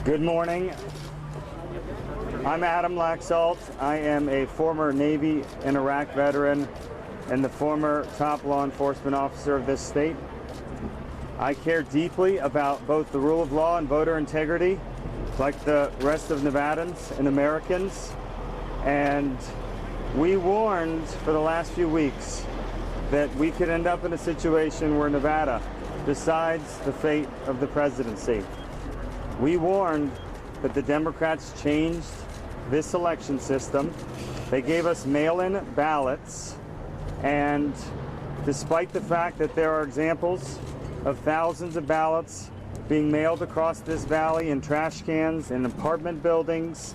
Good morning. I'm Adam Laxalt. I am a former Navy and Iraq veteran and the former top law enforcement officer of this state. I care deeply about both the rule of law and voter integrity, like the rest of Nevadans and Americans. And we warned for the last few weeks that we could end up in a situation where Nevada decides the fate of the presidency. We warned that the Democrats changed this election system. They gave us mail-in ballots, and despite the fact that there are examples of thousands of ballots being mailed across this valley in trash cans in apartment buildings,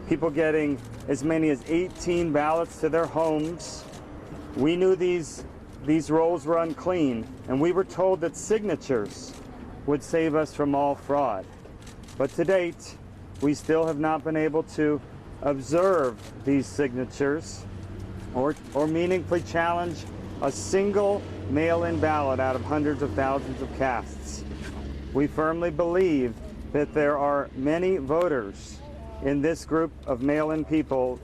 people getting as many as 18 ballots to their homes, we knew these rolls were unclean, and we were told that signatures would save us from all fraud. But to date, we still have not been able to observe these signatures or meaningfully challenge a single mail-in ballot out of hundreds of thousands of casts. We firmly believe that there are many voters in this group of mail-in people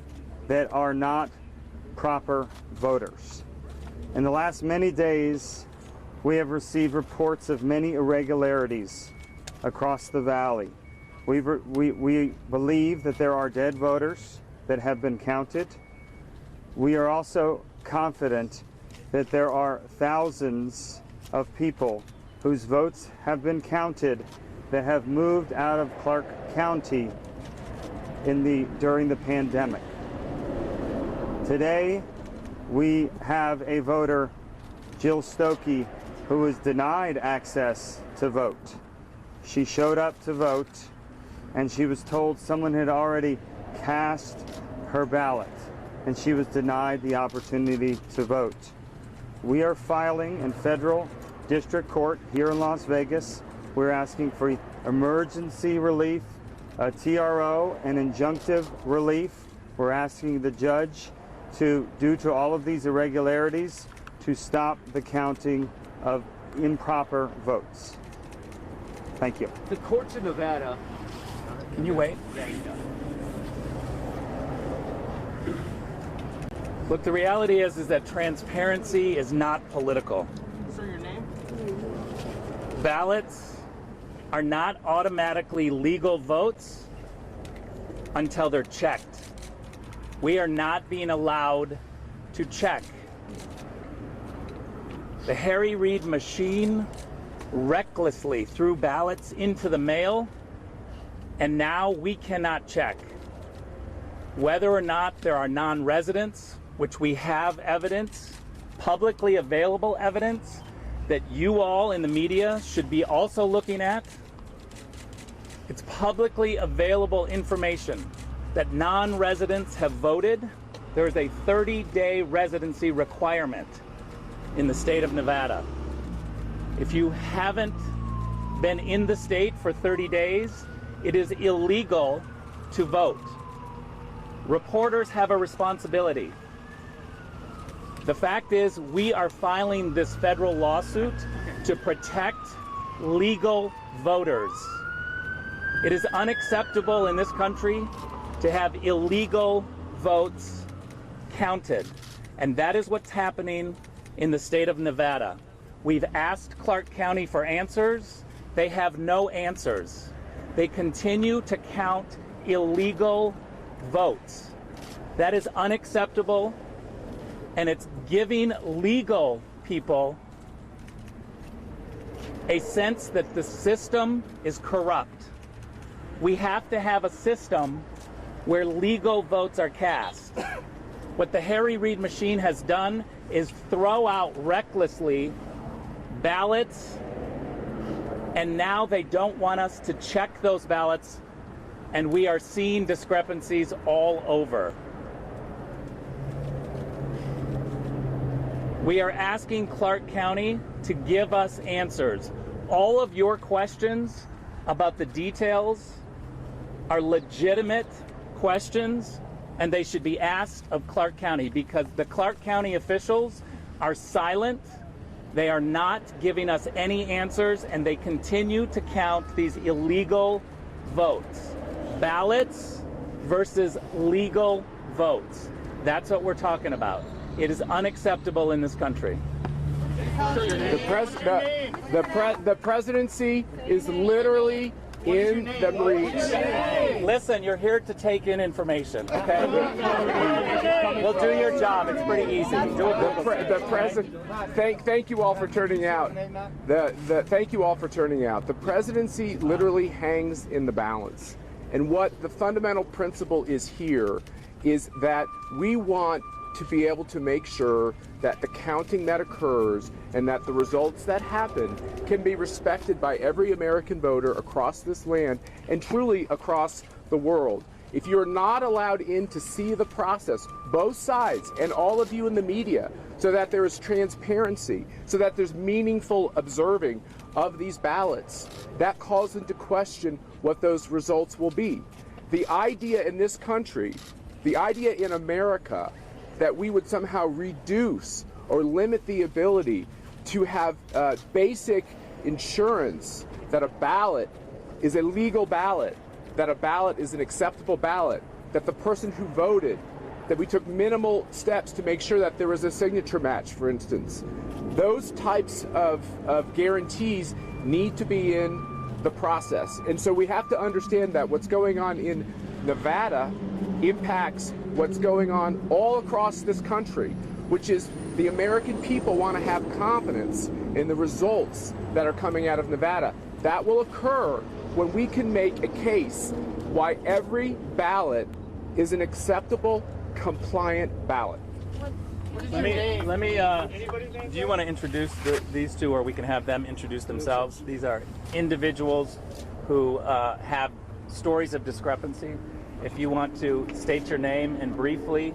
that are not proper voters. In the last many days, we have received reports of many irregularities across the valley. We believe that there are dead voters that have been counted. We are also confident that there are thousands of people whose votes have been counted that have moved out of Clark County during the pandemic. Today, we have a voter, Jill Stokey, who was denied access to vote. She showed up to vote, and she was told someone had already cast her ballot, and she was denied the opportunity to vote. We are filing in federal district court here in Las Vegas. We're asking for emergency relief, a TRO, and injunctive relief. We're asking the judge due to all of these irregularities, to stop the counting of improper votes. Thank you. The courts in Nevada. Can you wait? Yeah, you know. Look, the reality is that transparency is not political. Sir, your name? Ballots are not automatically legal votes until they're checked. We are not being allowed to check. The Harry Reid machine recklessly threw ballots into the mail, and now we cannot check whether or not there are non-residents, which we have evidence, publicly available evidence, that you all in the media should be also looking at. It's publicly available information that non-residents have voted. There is a 30-day residency requirement in the state of Nevada. If you haven't been in the state for 30 days, it is illegal to vote. Reporters have a responsibility. The fact is, we are filing this federal lawsuit to protect legal voters. It is unacceptable in this country to have illegal votes counted. And that is what's happening in the state of Nevada. We've asked Clark County for answers. They have no answers. They continue to count illegal votes. That is unacceptable, and it's giving legal people a sense that the system is corrupt. We have to have a system where legal votes are cast. What the Harry Reid machine has done is throw out recklessly ballots, and now they don't want us to check those ballots, and we are seeing discrepancies all over. We are asking Clark County to give us answers. All of your questions about the details are legitimate questions, and they should be asked of Clark County, because the Clark County officials are silent. They are not giving us any answers, and they continue to count these illegal votes. Ballots versus legal votes. That's what we're talking about. It is unacceptable in this country. The presidency is literally in the breach. Listen, you're here to take in information, okay? We'll do your job. It's pretty easy. The president. Thank you all for turning out. Thank you all for turning out. The presidency literally hangs in the balance, and what the fundamental principle is here is that we want to be able to make sure that the counting that occurs and that the results that happen can be respected by every American voter across this land and truly across the world. If you're not allowed in to see the process, both sides and all of you in the media, so that there is transparency, so that there's meaningful observing of these ballots, that calls into question what those results will be. The idea in this country, the idea in America, that we would somehow reduce or limit the ability to have basic insurance that a ballot is a legal ballot, that a ballot is an acceptable ballot, that the person who voted, that we took minimal steps to make sure that there was a signature match, for instance. Those types of guarantees need to be in the process. And so we have to understand that what's going on in Nevada impacts what's going on all across this country, which is the American people want to have confidence in the results that are coming out of Nevada. That will occur when we can make a case why every ballot is an acceptable, compliant ballot. Let me do you want to introduce these two, or we can have them introduce themselves? These are individuals who have stories of discrepancy. If you want to state your name and briefly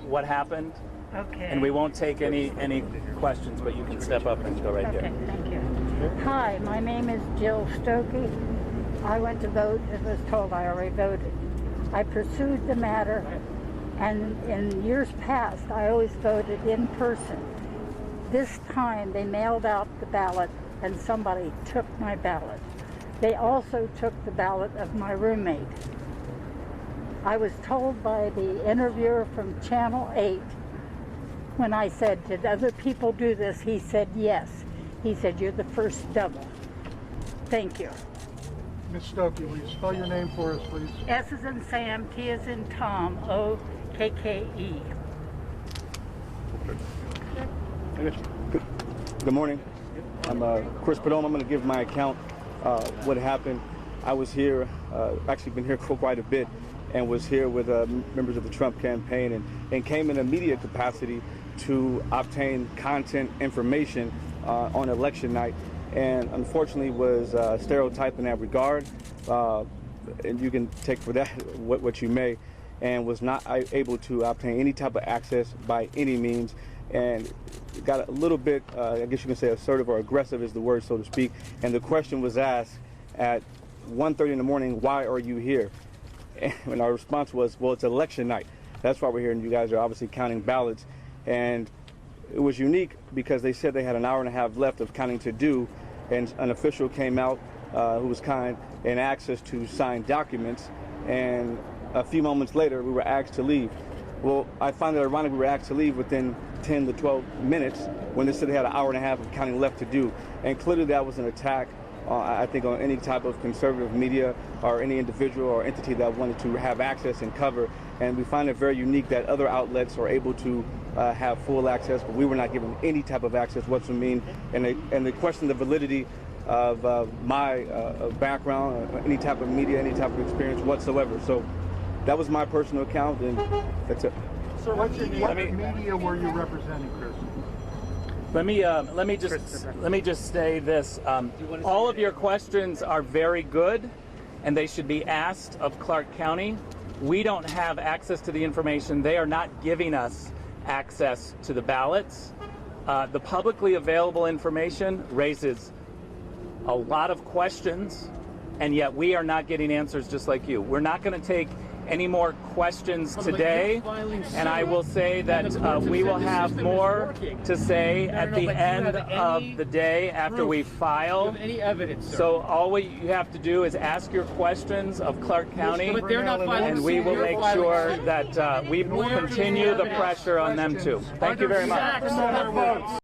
what happened. Okay. And we won't take any questions, but you can step up and go right there. Okay, thank you. Hi, my name is Jill Stokey. I went to vote and was told I already voted. I pursued the matter, and in years past, I always voted in person. This time, they mailed out the ballot, and somebody took my ballot. They also took the ballot of my roommate. I was told by the interviewer from Channel 8, when I said, did other people do this? He said, yes. He said, you're the first double. Thank you. Ms. Stokey, will you spell your name for us, please? S as in Sam, T as in Tom, O-K-K-E. Good morning. I'm Chris Padone. I'm going to give my account what happened. I was here, actually been here for quite a bit, and was here with members of the Trump campaign and came in a media capacity to obtain content information on election night, and unfortunately was stereotyped in that regard, and you can take for that what you may, and was not able to obtain any type of access by any means, and got a little bit, I guess you can say assertive or aggressive is the word, so to speak, and the question was asked at 1:30 in the morning, why are you here? And our response was, well, it's election night. That's why we're here, and you guys are obviously counting ballots. And it was unique because they said they had an hour and a half left of counting to do, and an official came out who was kind and asked us to sign documents, and a few moments later we were asked to leave. Well, I find it ironic we were asked to leave within 10 to 12 minutes when they said they had an hour and a half of counting left to do, and clearly that was an attack I think on any type of conservative media or any individual or entity that wanted to have access and cover. And we find it very unique that other outlets are able to have full access, but we were not given any type of access whatsoever. And they question the validity of my background, any type of media, any type of experience whatsoever. So that was my personal account, and that's it. Sir, what media were you representing, Chris? Let me just say this. All of your questions are very good, and they should be asked of Clark County. We don't have access to the information. They are not giving us access to the ballots. The publicly available information raises a lot of questions, and yet we are not getting answers just like you. We're not going to take any more questions today, and I will say that we will have more to say at the end of the day after we file. Any evidence, sir? So all you have to do is ask your questions of Clark County, But they're not filing and we will suit. make sure that we continue the pressure on them too. Thank you very much.